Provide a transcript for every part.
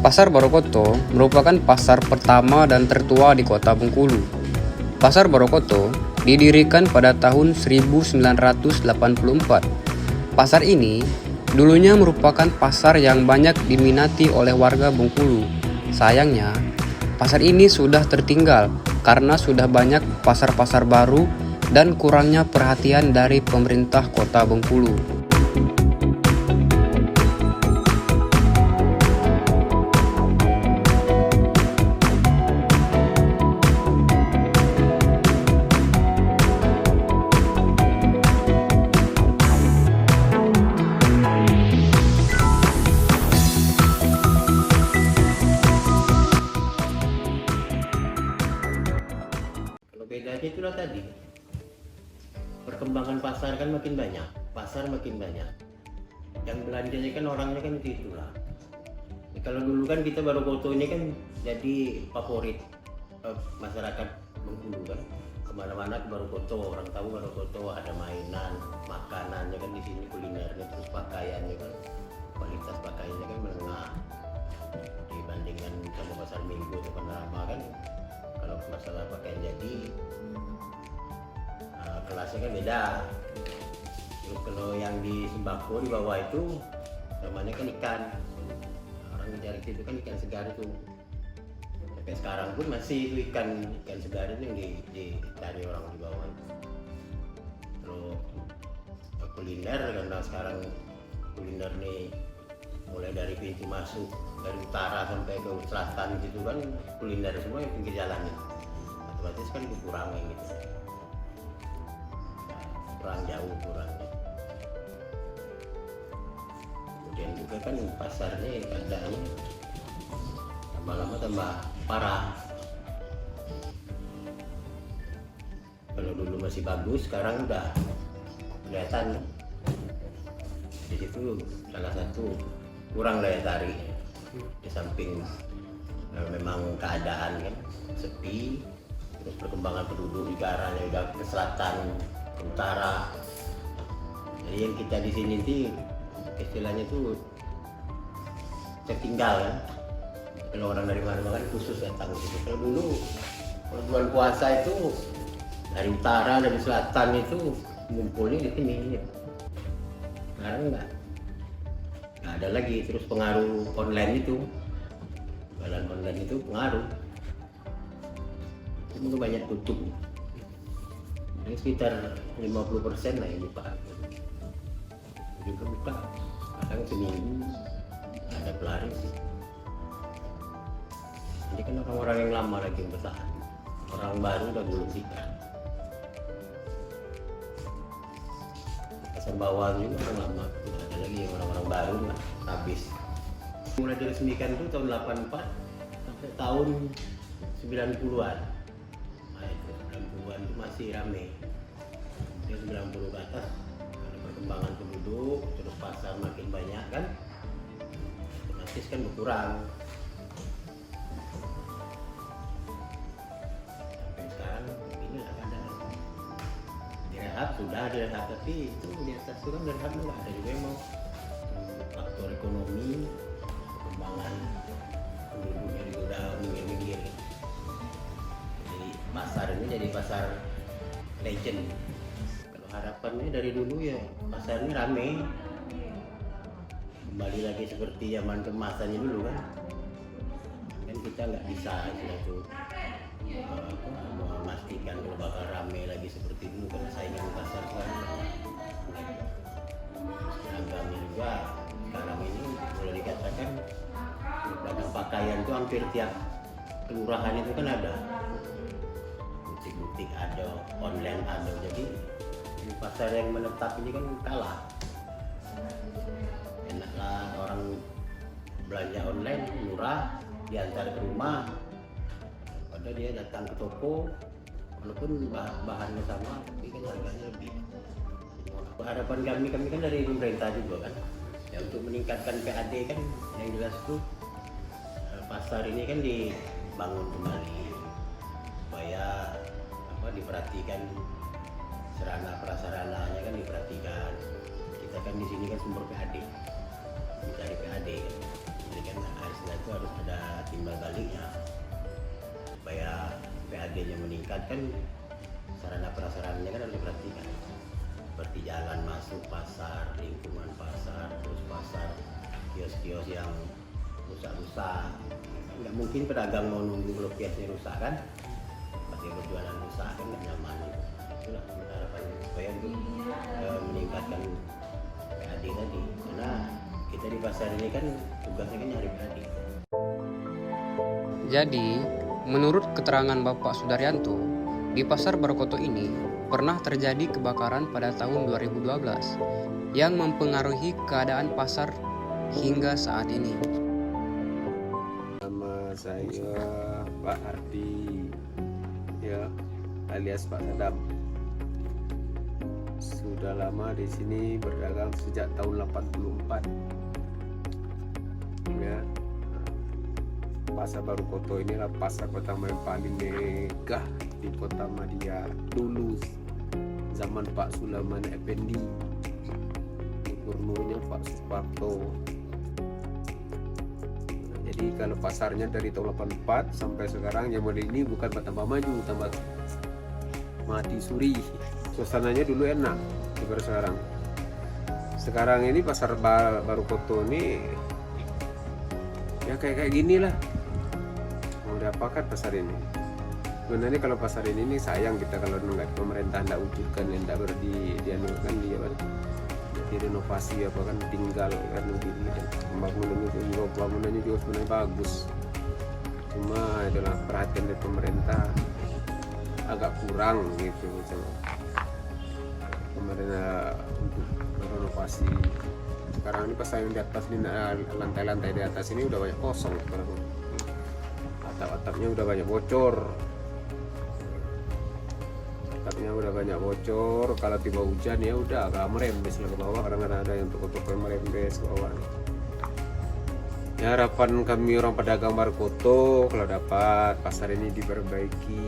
Pasar Borokoto merupakan pasar pertama dan tertua di kota Bengkulu. Pasar Borokoto didirikan pada tahun 1984. Pasar ini dulunya merupakan pasar yang banyak diminati oleh warga Bengkulu. Sayangnya, pasar ini sudah tertinggal karena sudah banyak pasar-pasar baru dan kurangnya perhatian dari pemerintah kota Bengkulu. Bedanya itulah tadi, perkembangan pasar kan makin banyak, pasar makin banyak, yang belanjanya kan orangnya kan itulah. Kalau dulu kan kita Borokoto ini kan jadi favorit masyarakat Bengkulu kan, kemana-mana ke Borokoto, orang tahu Borokoto ada mainan, makanannya kan di sini, kulinernya, terus pakaiannya kan, kualitas pakaiannya kan menengah dibandingkan sama pasar Minggu atau Panorama kan. Kalau masalah pakaian jadi kelasnya kan beda. Terus kalau yang di sembako di bawah itu namanya kan ikan. Orang mencari itu kan ikan segar itu. Sampai sekarang pun masih itu ikan segar itu yang dicari orang di bawah. Terus kuliner karena sekarang kuliner nih mulai dari pintu masuk dari utara sampai ke selatan gitu kan kuliner semua yang pinggir jalan nih, otomatis kan kekurangan gitu, kurang jauh kurangnya. Kemudian juga kan pasarnya keadaannya lama-lama tambah parah. Kalau dulu masih bagus, sekarang udah kelihatan di situ salah satu kurang daya tarik di samping memang keadaan kan sepi, terus perkembangan penduduk negaranya udah ke selatan ke utara, jadi yang kita di sini sih istilahnya tuh tertinggal kan. Kalau orang dari mana-mana kan khusus datang gitu. Kalau dulu bulan puasa itu dari utara dari selatan itu ngumpulnya di sini ya. Sekarang nggak ada lagi. Terus pengaruh online itu, jualan online itu pengaruh, itu banyak tutup. Jadi sekitar 50% lah yang buka. Juga buka, kadang seminggu ada pelaris. Jadi kan orang-orang yang lama lagi yang bertahan, orang baru udah belum bisa. Pasar bawah juga orang lama, tidak ada lagi yang orang-orang baru lah, habis. Mulai diresmikan itu tahun 84 sampai tahun 90-an. Nah itu 90-an itu masih rame. Dia 90 ke atas ada perkembangan penduduk, terus pasar makin banyak kan, otomatis kan berkurang. Sampai sekarang ini ada direhab, sudah direhab, tapi itu di atas itu kan direhab nggak ada juga yang mau. Faktor ekonomi, perkembangan penduduknya juga udah minggir-minggir. Jadi pasar ini jadi pasar legend. Kalau harapannya dari dulu ya pasar ini rame, kembali lagi seperti zaman kemasannya dulu kan. Kan kita nggak bisa itu memastikan kalau bakal rame lagi seperti dulu karena saingan pasar kan. Harganya juga sekarang ini boleh dikatakan pedagang pakaian itu hampir tiap kelurahan itu kan ada, butik-butik ada, online ada, jadi pasar yang menetap ini kan kalah. Enaklah orang belanja online murah, diantar ke rumah, pada dia datang ke toko walaupun bahannya sama tapi kan harganya lebih. Harapan kami kan dari pemerintah juga kan ya, untuk meningkatkan PAD kan yang jelas tuh pasar ini kan dibangun kembali supaya diperhatikan sarana prasarananya kan diperhatikan. Kita kan di sini kan sumber PAD, mencari PAD kan. Jadi kan Setelah itu harus ada timbal baliknya supaya PAD-nya meningkat. Kan sarana prasarannya kan harus diperhatikan, seperti jalan masuk pasar, lingkungan pasar, terus pasar, kios-kios yang rusak-rusak. Nggak mungkin pedagang mau nunggu kalau kiosnya rusak kan, pasti berjualan rusak kan nggak nyaman. Itulah harapan supaya untuk meningkatkan PAD tadi, karena kita di pasar ini kan tugasnya kan nyari PAD. Jadi, menurut keterangan Bapak Sudaryanto, di Pasar Barokoto ini pernah terjadi kebakaran pada tahun 2012 yang mempengaruhi keadaan pasar hingga saat ini. Nama saya Pak Ardi, ya, alias Pak Sadam. Sudah lama di sini berdagang sejak tahun 84. Ya. Pasar Barokoto inilah pasar pertama yang paling megah di Kota Madia dulu, zaman Pak Sulaiman Effendi, gubernurnya Pak Suparto. Jadi kalau pasarnya dari tahun 84 sampai sekarang yang model ini bukan tambah maju, tambah mati suri. Suasananya dulu enak daripada sekarang. Sekarang ini pasar Barokoto ini ya kayak gini lah. Mau diapakan pasar ini? Sebenarnya kalau pasar ini sayang kita kalau nggak pemerintah nggak wujudkan, nggak dianukan dia direnovasi apa kan, tinggal kan begini. Pembangunannya juga sebenarnya bagus, cuma adalah perhatian dari pemerintah agak kurang gitu, pemerintah untuk renovasi. Sekarang ini pasar yang di atas ini, lantai-lantai di atas ini udah banyak kosong sekarang. Atap-atapnya udah banyak bocor. Kalau tiba hujan ya udah agak merembes lah ke bawah, kadang-kadang ada yang toko-toko yang merembes ke bawah. Ya, harapan kami orang pedagang Barokoto kalau dapat pasar ini diperbaiki.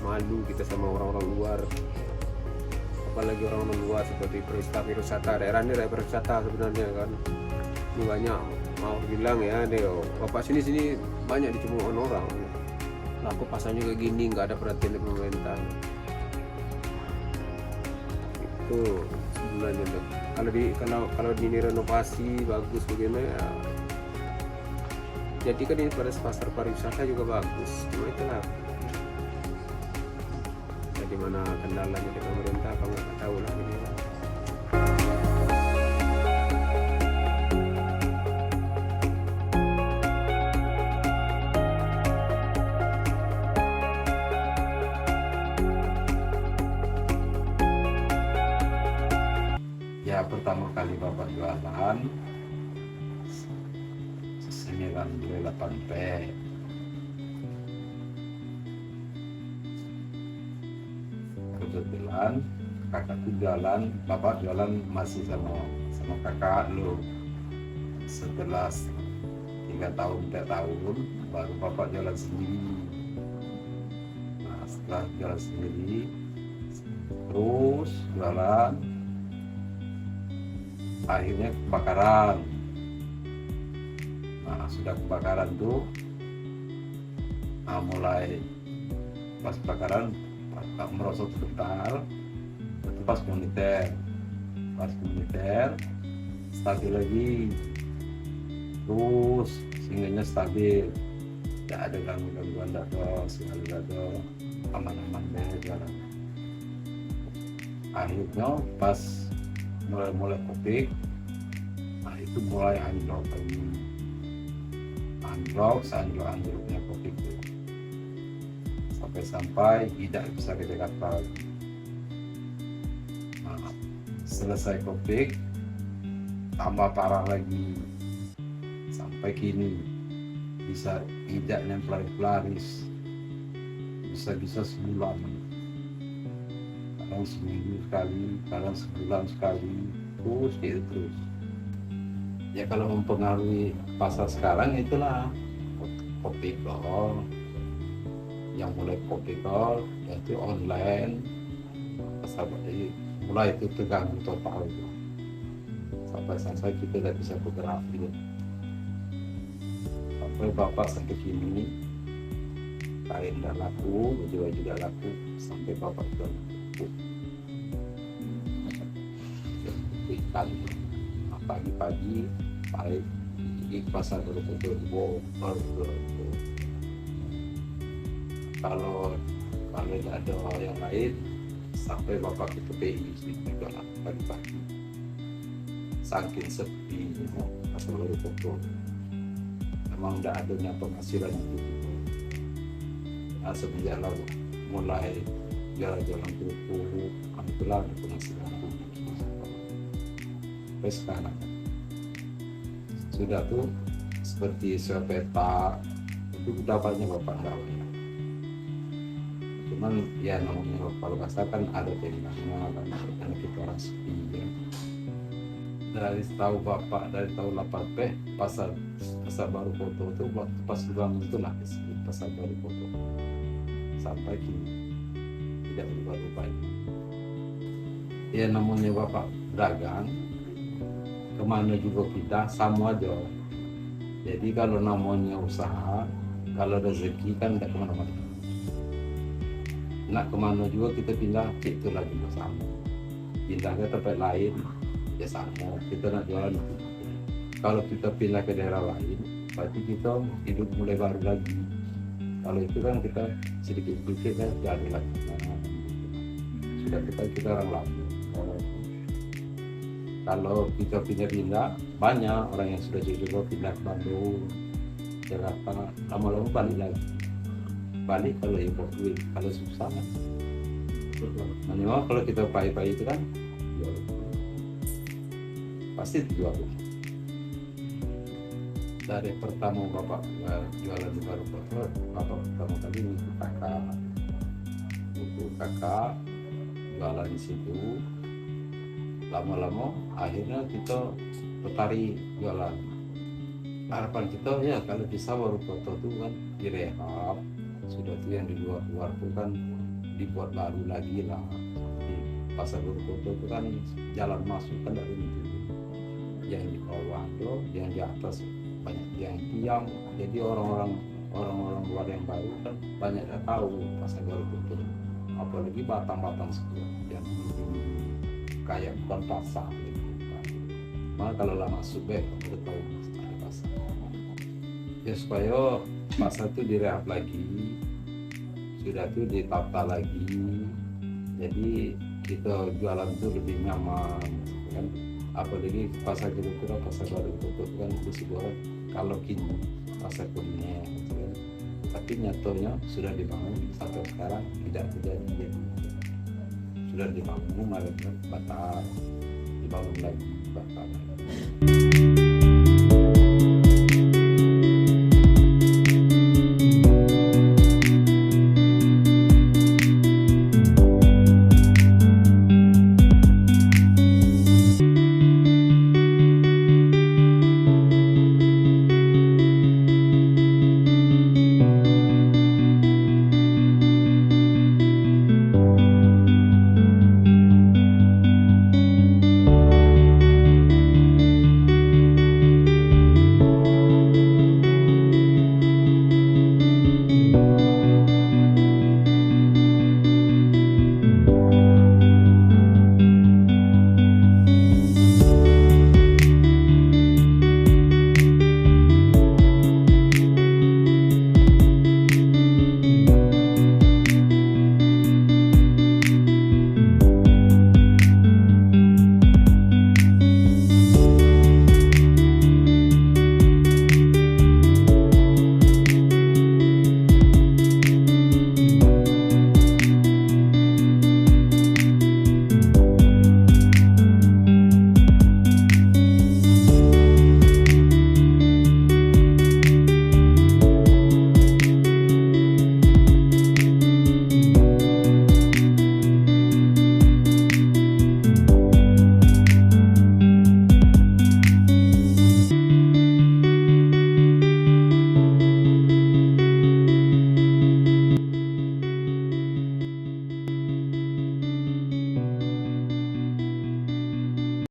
Malu kita sama orang-orang luar, apalagi orang-orang luar seperti pariwisata. Daerah ini daerah pariwisata sebenarnya kan. Ini banyak mau bilang ya, bapak sini banyak dicemooh orang. Laku pasarnya kayak gini, nggak ada perhatian dari pemerintah. Itu sebenarnya kalau ini renovasi bagus begini ya. Jadi kan ini pada pasar pariwisata juga bagus. Cuma itulah. Jadi mana kendalanya dari pemerintah apa nggak tahu lah ini. Ya, pertama kali bapak jualan 98 P. Kebetulan kakakku jualan, bapak jualan masih sama kakak lo. Setelah 3 tahun 4 tahun baru bapak jualan sendiri. Nah, setelah jualan sendiri terus jualan, akhirnya kebakaran. Nah, sudah kebakaran tuh, mulai pas kebakaran merosot sebentar, itu pas militer stabil lagi, terus singgahnya stabil, tidak ada gangguan ada aman-aman deh jalan. Akhirnya pas mulai COVID, nah itu mulai anjloknya COVID itu. Sampai tidak bisa ke Jakarta. Nah, selesai COVID, tambah parah lagi. Sampai kini bisa tidak pelaris, bisa sebulan. Kadang seminggu sekali, kadang sebulan sekali, terus. Ya kalau mempengaruhi pasar sekarang itulah kopi gol, yang mulai kopi gol yaitu online, mulai itu terganggu total, sampai kita tidak bisa bergerak gitu. sampai bapak sampai kini kain tidak laku, baju juga laku, sampai bapak jual laku ikan pagi-pagi paling di pasar baru kalau tidak ada yang lain sampai bapak itu PI juga pagi-pagi saking sepi pasar baru foto memang tidak adanya penghasilan gitu. Nah, semenjak lalu mulai jalan-jalan kerupuk itulah ada penghasilan sampai sekarang sudah tuh seperti peta itu udah banyak bapak banyak. Cuman ya namanya kalau pasar kan ada temanya kan kita orang sepi ya. Dari tahu bapak dari tahun 8P pasar baru foto itu waktu pas dibangun itulah pasar baru foto sampai kini tidak berubah-ubah. Ya namanya bapak dagang kemana juga pindah sama aja. Jadi kalau namanya usaha kalau rezeki kan tidak kemana-mana. Nak kemana juga kita pindah itulah juga sama. Pindah ke tempat lain ya sama. Kita nak jualan. Kalau kita pindah ke daerah lain berarti kita hidup mulai baru lagi. Kalau itu kan kita sedikit-sedikit kan jadi lagi. Sudah kita orang lama. Kalau kita pindah-pindah banyak orang yang sudah jadi pindah ke Bandung, Jakarta, lama-lama balik lagi. Balik kalau impor duit, kalau susah kan. Memang kalau kita pay-pay itu kan jual. Pasti dijual. Dari pertama bapak jualan di baru foto, bapak pertama kali untuk kakak jualan di situ. Lama-lama akhirnya kita tertarik jualan. Harapan kita ya kalau bisa baru foto itu kan direhab, sudah tuh yang di luar tuh kan dibuat baru lagi lah. Di pasar baru foto itu kan jalan masuk kan dari itu. Yang di bawah tuh, yang di atas banyak yang diam. Jadi orang-orang luar yang baru kan banyak yang tahu pasar baru foto. Apalagi batang-batang sekian yang kayak bukan pasar gitu. Malah kalau lah masuk kita tahu ada pasar. Ya supaya pasar itu direhab lagi, sudah tuh ditata lagi. Jadi kita jualan itu lebih nyaman, kan? Apalagi pasar kita pasar baru itu kan disebut kalau kini pasar kuningan, kan? Tapi nyatanya sudah dibangun sampai sekarang tidak terjadi. Sudah dibangun malah batal, dibangun lagi batal.